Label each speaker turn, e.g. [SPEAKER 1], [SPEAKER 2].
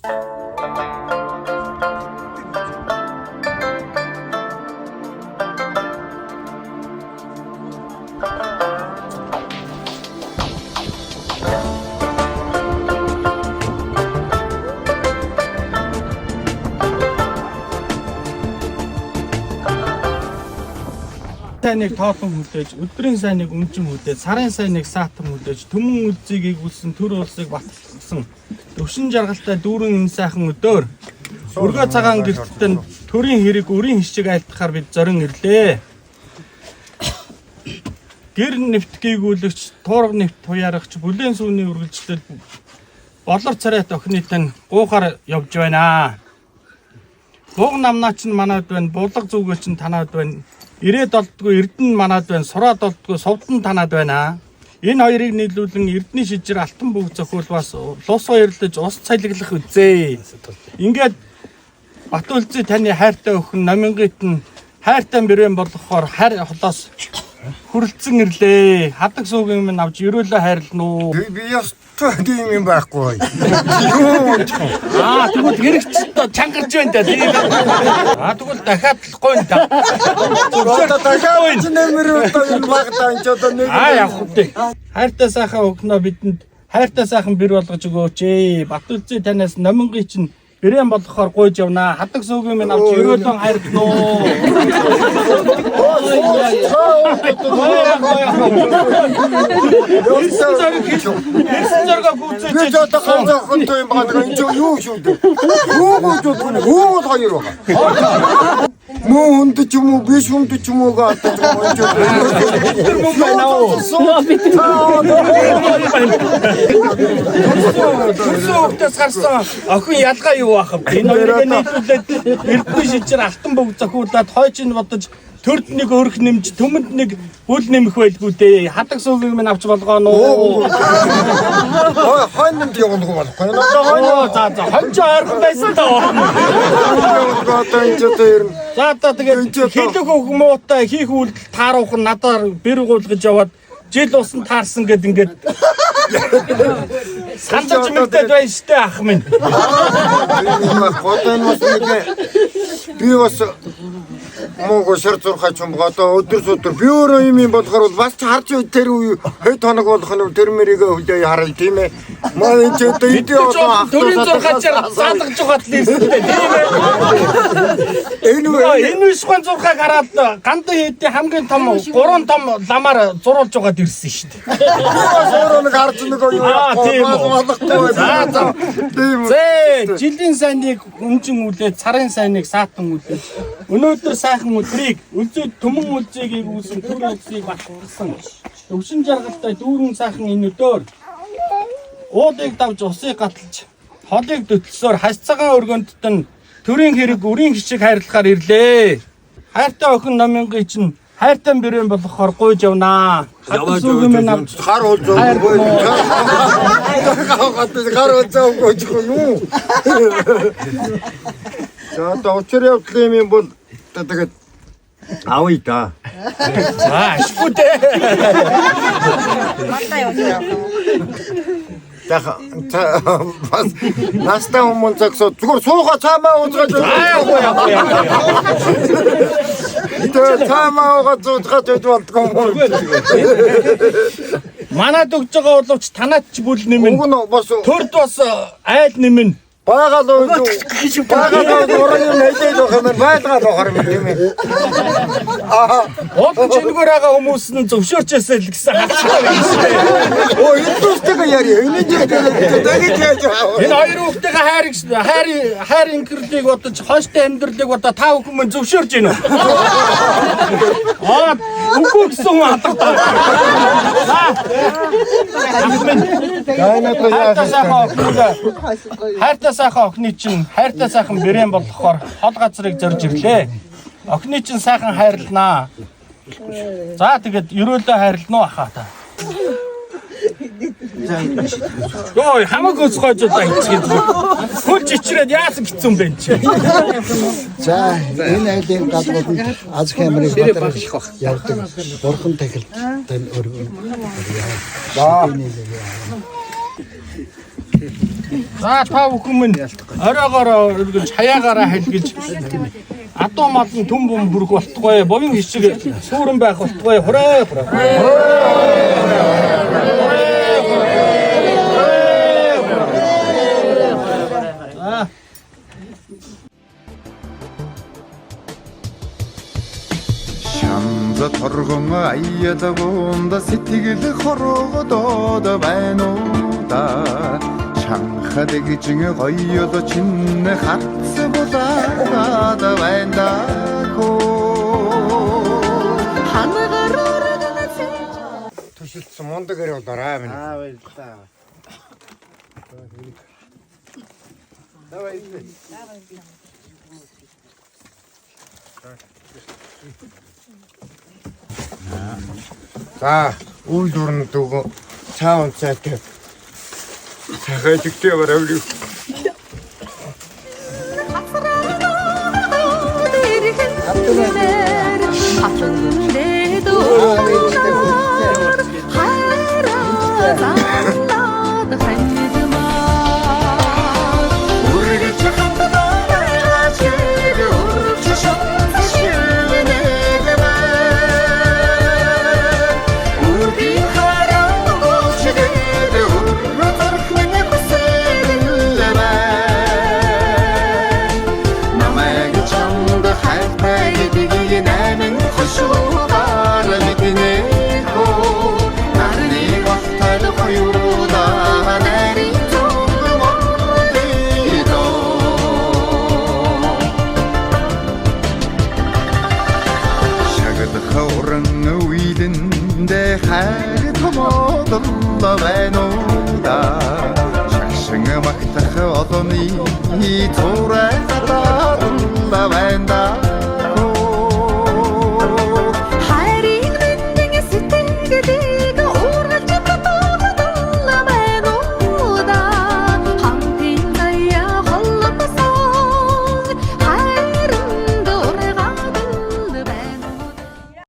[SPEAKER 1] Сайныг тоолон хүлээж, өдрийн сайныг өмчим хүлээж, сарын сайныг саатан хүлээж, төмөн үлзийг игүүлсэн төр улсыг баталсан. Өвшин жаргалтай дүүрэн энэ сайхан өдөр өргөө цагаан гэртэн төрийн хэрэг өрийн хишиг айлтахаар бид зорин ирлээ. Гэр нэвт гийгүүлэгч, туурга нэвт туяарагч, бүлээн сүүний үргэлжлэл болор царайт охины тань гуухаар явж байна. Бууг намнаач нь манад байна, булга зүгөөч нь танаад байна. Ирээд олдгүй эрдэн манад байна, сураад олдгүй совдон танаад байна. Энэ хоёрыг нийлүүлэн эрдний шижир алтан бүг зохиулбаас лус баярлаж ус цалиглах үзээ. Ингээд Батүлзий таны хайртай өхөн номингит нь хайртай бэрэн болгохоор хайр холоос хүрэлцэн ирлээ. Хадаг суугийн минь авч ерөөлөө хайрлана уу?
[SPEAKER 2] Би ястаа тийм байхгүй.
[SPEAKER 1] Тэгвэл хэрэгч чангарч байна да. Тэгвэл дахиад болохгүй юм да.
[SPEAKER 2] Дахиад нэмэр энэ багтаа энэ ч одоо нэг.
[SPEAKER 1] Яг үгүй. Хайртай сайхан өгнө бидэнд хайртай сайхан бэр болгож өгөөч ээ. Батүлзий танаас номингийн чинь бэрэн болгохоор гуйж явна. Хадаг суугийн минь авч ерөөлөө хайрлана уу? Ирсэн зоргоо гүйцээж.
[SPEAKER 2] Би одоо ганцхан юм байгаа энэ юу шүү дээ. Юу гэж бодно? Юу хоёр байгаа. Муу хүнд ч юм уу, биш хүнд ч юм уу гэдэг юм уу.
[SPEAKER 1] байна уу? Сүхтэйс гарсан охин ялгаа юу ах вэ? Энэ хоёрыг нийлүүлээд эрдэнэ шижир алтан бүг зохиулаад хойч нь бодож төрд нэг өрх нэмж төмөнд нэг бүл нэмэх байлгүй дээ. Хадаг суугийг минь авч болгоно уу?
[SPEAKER 2] Хойно нэмж явуулахгүй болохгүй.
[SPEAKER 1] За хонч ойрхон байсан таа. За тэгээд хэлэх үг муутай хийх үйлдэл тааруух нь надаар бэр гуулгаж яваад жил усан таарсан гэд ингээд сандаж мэгдээд байна штэ ах минь.
[SPEAKER 2] Би бас мого шар зурхач юм одоо өдөр өдөр би өөрөө юм болохоор бас ч харж тэр үе хэд хоног болох нь тэр мэрийг хөдөө харъя тийм ээ. Маа энэ ч одоо идэ одоо
[SPEAKER 1] төрийн зурхачаар саадгаж байгаа л юм тийм ээ. Энэ үсгэн зурхаг хараад гандан хэдий хамгийн том 3 том ламаар зурулж байгаад ирсэн шүү дээ.
[SPEAKER 2] өөрөө нэг харж нэг юу болохгүй.
[SPEAKER 1] За. Зэ жилийн сайныг өмжин үлээд сарын сайныг саатан үлээд өнөөдөр сайхан өдрийг үлзий төмөн үлзийг игүүлсэн төр улсыг баталсан. Өвшин жаргалтай дүүрэн сайхан энэ өдөр уудыг давж усыг гаталж холыг дөтлсөөр хасцагаан өргөндтөн төрийн хэрэг өрийн хичиг хайрлахаар ирлээ. Хайртай охин номингийн чинь хайртай бэрэн болгохоор гуйж явнаа. Хадаг сүүгийн минь авч
[SPEAKER 2] гар уулж өгөө. Гар уулж өгөө юу? За одоо учир явдлын юм бол тэгээд авъя да.
[SPEAKER 1] За ашиггүй.
[SPEAKER 2] Бас настаа хүмүүс зөвхөн зүгээр суугаа цаамаа уулзгаад тэгээ цаамаа уулзгаад болдгоо юм.
[SPEAKER 1] Манад өгж байгаа боловч танаад ч бүл нэмэн.
[SPEAKER 2] Уг нь бас
[SPEAKER 1] төрд бас айл нэмэн.
[SPEAKER 2] Багаал уран юм хэлээд байх юм байлгаад байгаа юм тийм ээ.
[SPEAKER 1] Од чингээр байгаа хүмүүс нь зөвшөөрчээсэй л гэсэн хацгаа юм шиг.
[SPEAKER 2] Оо энэ яри энэ тэгээд
[SPEAKER 1] энэ хоёр хүүхдийн хайр инкрлийг бодож хойштой амьдралыг одоо та бүхэн зөвшөөрж гинэ. Үгүй гэсэн хүн алгадаа. Хайртай сайхан охины чинь хайртай сайхан бэрэн болохоор хол газрыг зорж ирлээ. Охины чинь сайхан хайрлнаа. За тэгээд ерөөлөө хайрлна уу ахаа та. Йоо хамаагүй цогж удаа хийчихээд хөл чичрээд яасан гिचсэн бэ чи.
[SPEAKER 3] За энэ айлын галбууд аз хэмрийг батарх явдаг. Бурхан тахил тань өргөн. За
[SPEAKER 1] За та бүхэн минь оройгоороо өргөж хаяагаараа хэлгэж адуу малын төм бөм хүрэх болтугай бовын хичиг сүрэн байх болтугай хураа
[SPEAKER 4] Шамда торгон аялагуунда сэтгэл хорогодоод байна уу да Шанхад гिजин гоёло чинэ хатс булаад байна да
[SPEAKER 2] Төшөлтсөн мундаг гэр болоорой минь.
[SPEAKER 3] баярлалаа.
[SPEAKER 2] За, үйл дурны дүүгөө цаа унцаатай. Цагаа жигтэй баравли.
[SPEAKER 4] хайр томоодоллоо байна уу да шагшин магтах одооны туурай гадаа